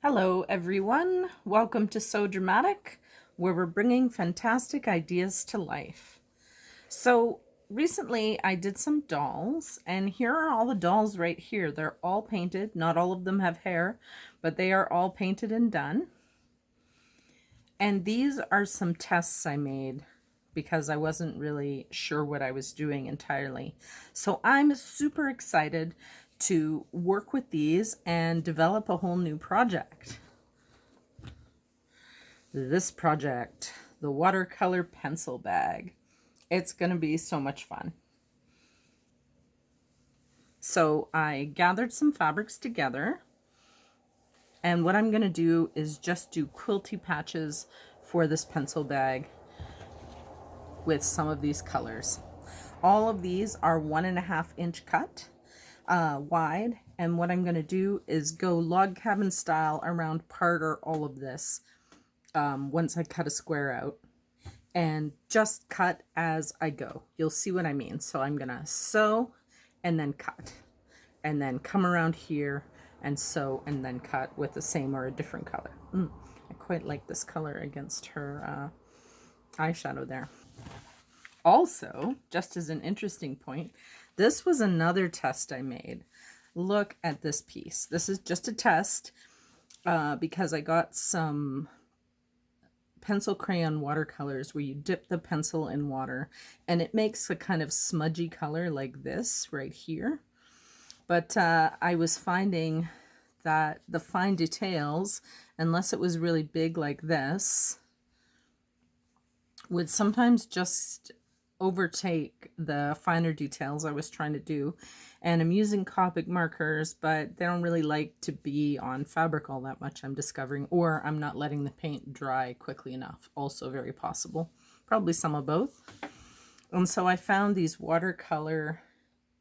Hello, everyone. Welcome to So Dramatic, where we're bringing fantastic ideas to life. So, recently I did some dolls, and here are all the dolls right here. They're all painted. Not all of them have hair, but they are all painted and done. And these are some tests I made because I wasn't really sure what I was doing entirely. So, I'm super excited to work with these and develop a whole new project. This project, the watercolor pencil bag. It's going to be so much fun. So I gathered some fabrics together, and what I'm going to do is just do quilty patches for this pencil bag with some of these colors. All of these are 1.5 inch cut wide, and what I'm going to do is go log cabin style around part or all of this once I cut a square out. And just cut as I go. You'll see what I mean. So I'm gonna sew and then cut, and then come around here and sew and then cut with the same or a different color. I quite like this color against her eyeshadow there. Also, just as an interesting point, this was another test I made. Look at this piece. This is just a test because I got some pencil crayon watercolors where you dip the pencil in water and it makes a kind of smudgy color like this right here. But I was finding that the fine details, unless it was really big like this, would sometimes just overtake the finer details I was trying to do. And I'm using Copic markers, but they don't really like to be on fabric all that much, I'm discovering, or I'm not letting the paint dry quickly enough. Also very possible. Probably some of both. And so I found these watercolor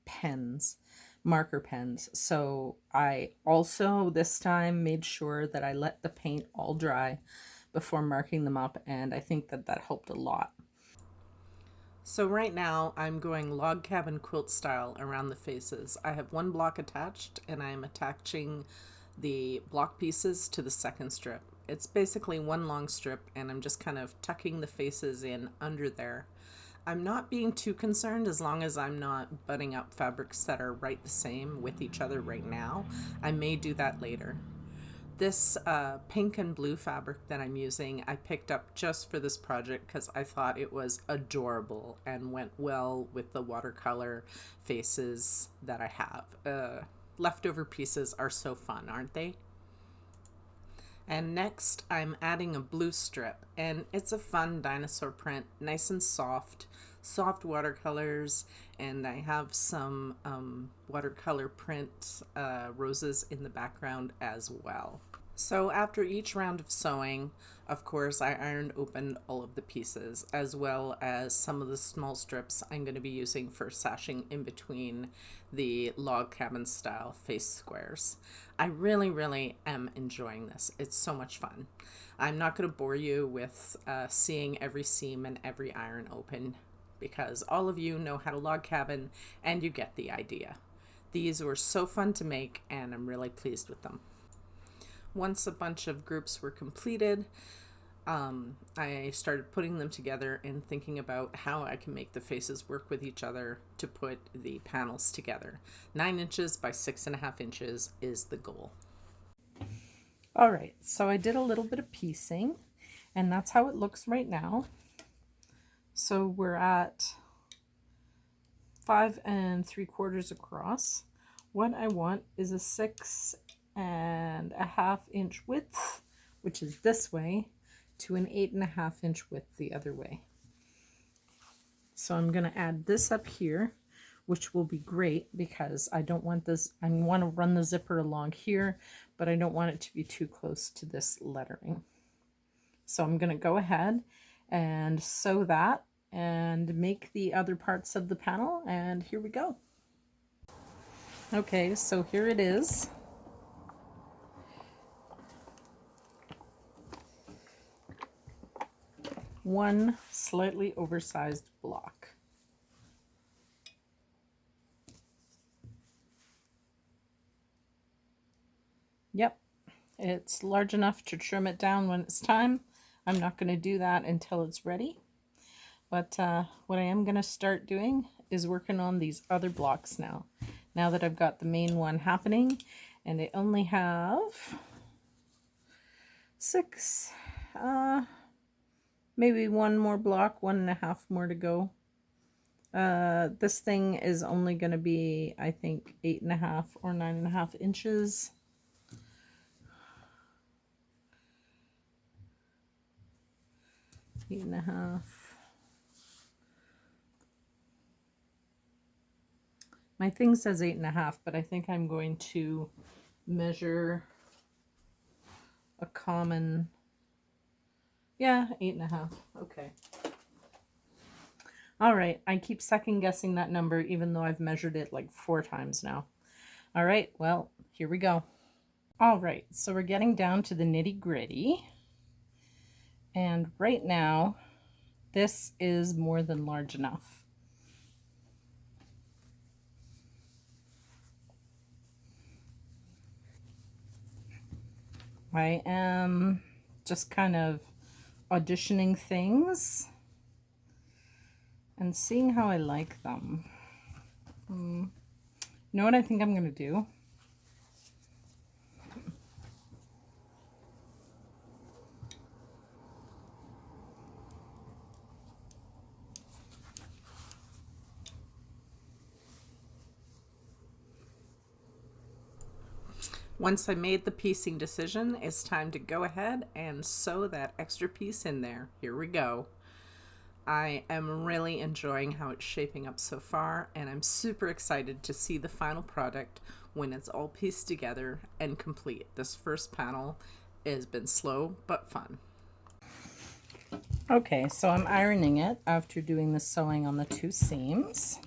pens, marker pens. So I also this time made sure that I let the paint all dry before marking them up, and I think that that helped a lot. So right now I'm going log cabin quilt style around the faces. I have one block attached and I'm attaching the block pieces to the second strip. It's basically one long strip and I'm just kind of tucking the faces in under there. I'm not being too concerned as long as I'm not butting up fabrics that are right the same with each other right now. I may do that later. This pink and blue fabric that I'm using, I picked up just for this project because I thought it was adorable and went well with the watercolor faces that I have. Leftover pieces are so fun, aren't they? And next, I'm adding a blue strip, and it's a fun dinosaur print, nice and soft, soft watercolors, and I have some watercolor print roses in the background as well. So after each round of sewing, of course, I ironed open all of the pieces, as well as some of the small strips I'm going to be using for sashing in between the log cabin style face squares. I really am enjoying this. It's so much fun. I'm not going to bore you with seeing every seam and every iron open because all of you know how to log cabin and you get the idea. These were so fun to make and I'm really pleased with them. Once a bunch of groups were completed, I started putting them together and thinking about how I can make the faces work with each other to put the panels together. 9 inches by 6.5 inches is the goal. All right, so I did a little bit of piecing, and that's how it looks right now. So we're at 5 3/4 across. What I want is a 6.5 inch width, which is this way, to an 8.5 inch width the other way. So I'm going to add this up here, which will be great because I don't want this, I want to run the zipper along here, but I don't want it to be too close to this lettering. So I'm going to go ahead and sew that and make the other parts of the panel, and here we go. Okay, so here it is. One slightly oversized block. Yep, It's large enough to trim it down when it's time. I'm not going to do that until it's ready. But what I am going to start doing is working on these other blocks now. Now that I've got the main one happening, and I only have 6, maybe one more block, 1.5 more to go. This thing is only going to be, I think, 8.5 or 9.5 inches. Eight and a half. My thing says 8.5, but I think I'm going to measure a common, yeah, 8.5. Okay. All right, I keep second guessing that number even though I've measured it like 4 times now. All right, well, here we go. All right, so we're getting down to the nitty gritty. And right now, this is more than large enough. I am just kind of auditioning things and seeing how I like them. You know what I think I'm going to do? Once I made the piecing decision, it's time to go ahead and sew that extra piece in there. Here we go. I am really enjoying how it's shaping up so far, and I'm super excited to see the final product when it's all pieced together and complete. This first panel has been slow but fun. Okay, so I'm ironing it after doing the sewing on the 2 seams.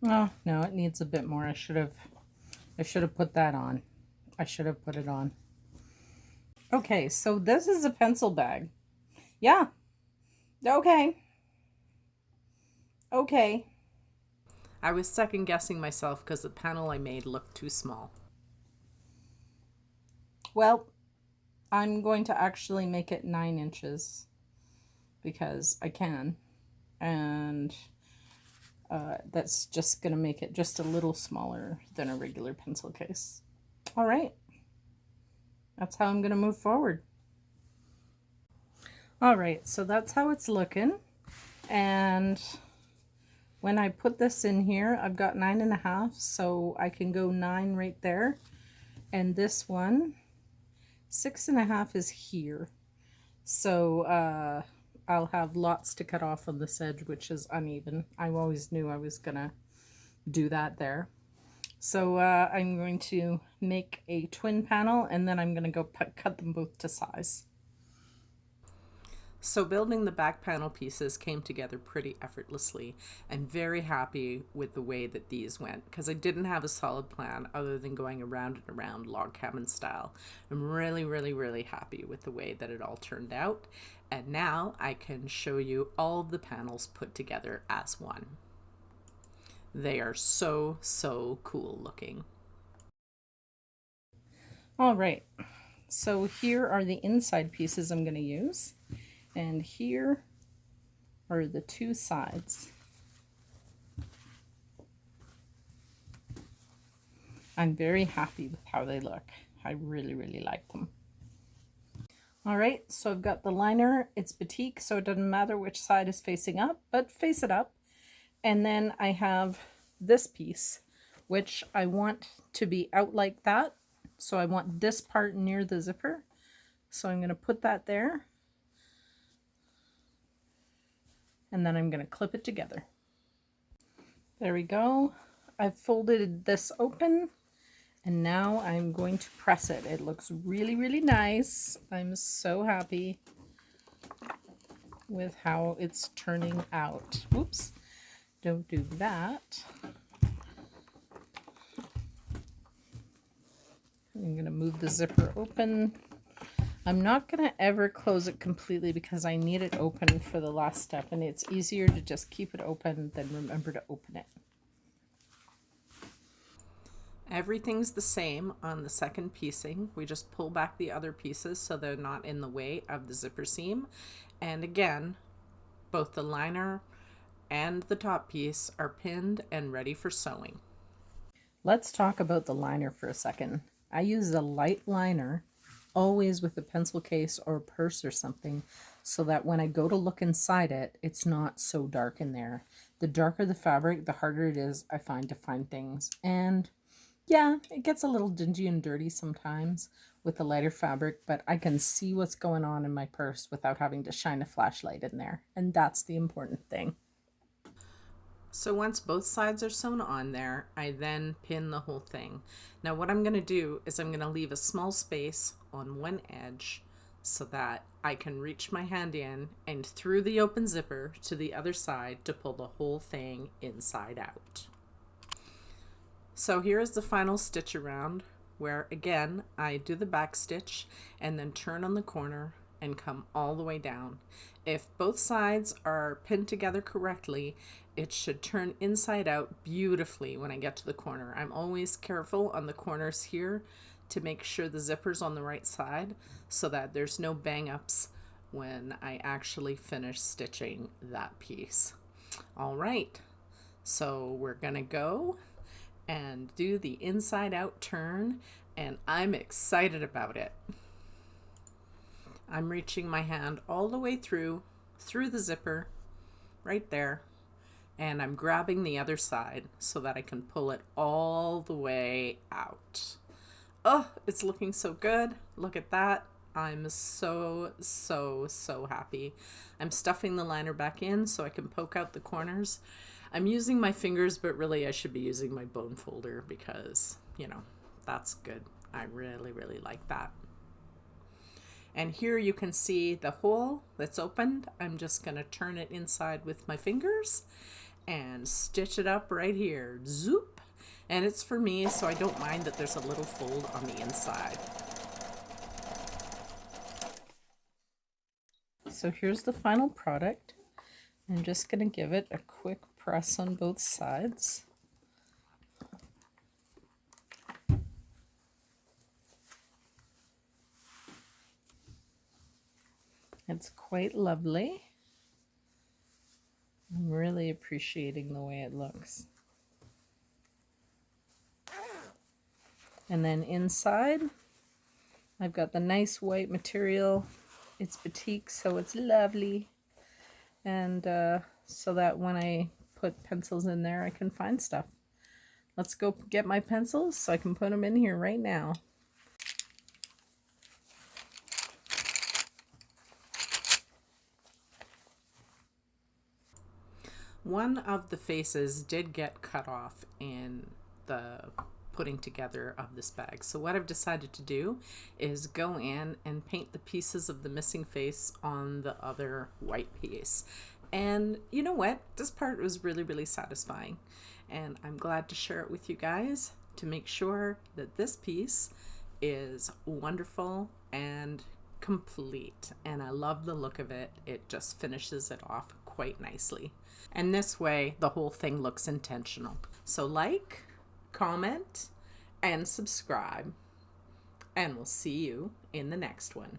Oh, no, it needs a bit more. I should have put that on. I should have put it on. Okay, so this is a pencil bag. Yeah. Okay. Okay. I was second guessing myself because the panel I made looked too small. Well, I'm going to actually make it 9 inches because I can. And that's just going to make it just a little smaller than a regular pencil case. All right. That's how I'm going to move forward. All right, so that's how it's looking. And when I put this in here, I've got 9.5, so I can go 9 right there. And this one, 6.5 is here. So I'll have lots to cut off on this edge, which is uneven. I always knew I was gonna do that there. So I'm going to make a twin panel, and then I'm gonna go cut them both to size. So building the back panel pieces came together pretty effortlessly. I'm very happy with the way that these went because I didn't have a solid plan other than going around and around log cabin style. I'm really, really, really happy with the way that it all turned out. And now I can show you all of the panels put together as one. They are so, so cool looking. All right, so here are the inside pieces I'm going to use. And here are the 2 sides. I'm very happy with how they look. I really, really like them. All right, so I've got the liner. It's batik, so it doesn't matter which side is facing up, but face it up. And then I have this piece, which I want to be out like that. So I want this part near the zipper. So I'm going to put that there. And then I'm going to clip it together. There we go. I've folded this open, and now I'm going to press it. It looks really, really nice. I'm so happy. with how it's turning out. Oops, don't do that. I'm going to move the zipper open. I'm not going to ever close it completely because I need it open for the last step, and it's easier to just keep it open than remember to open it. Everything's the same on the second piecing. We just pull back the other pieces so they're not in the way of the zipper seam. And again, both the liner and the top piece are pinned and ready for sewing. Let's talk about the liner for a second. I use a light liner, always with a pencil case or a purse or something, so that when I go to look inside it, it's not so dark in there. The darker the fabric, the harder it is, I find, to find things. And yeah, it gets a little dingy and dirty sometimes with the lighter fabric, but I can see what's going on in my purse without having to shine a flashlight in there. And that's the important thing. So once both sides are sewn on there, I then pin the whole thing. Now what I'm going to do is I'm going to leave a small space on one edge so that I can reach my hand in and through the open zipper to the other side to pull the whole thing inside out. So here's the final stitch around, where again I do the back stitch and then turn on the corner and come all the way down. If both sides are pinned together correctly, it should turn inside out beautifully when I get to the corner. I'm always careful on the corners here to make sure the zipper's on the right side so that there's no bang ups when I actually finish stitching that piece. All right, so we're gonna go and do the inside out turn, and I'm excited about it. I'm reaching my hand all the way through the zipper right there, and I'm grabbing the other side so that I can pull it all the way out. Oh, it's looking so good. Look at that. I'm so happy. I'm stuffing the liner back in so I can poke out the corners. I'm using my fingers, but really I should be using my bone folder because, you know, that's good. I really like that. And here you can see the hole that's opened. I'm just going to turn it inside with my fingers and stitch it up right here. Zoop! And it's for me, so I don't mind that there's a little fold on the inside. So here's the final product. I'm just going to give it a quick press on both sides. It's quite lovely. I'm really appreciating the way it looks. And then inside, I've got the nice white material. It's batik, so it's lovely. And so that when I put pencils in there, I can find stuff. Let's go get my pencils so I can put them in here right now. One of the faces did get cut off in the putting together of this bag. So what I've decided to do is go in and paint the pieces of the missing face on the other white piece. And you know what? This part was really satisfying. And I'm glad to share it with you guys to make sure that this piece is wonderful and complete. And I love the look of it. It just finishes it off quite nicely. And this way, the whole thing looks intentional. So like, comment, and subscribe. And we'll see you in the next one.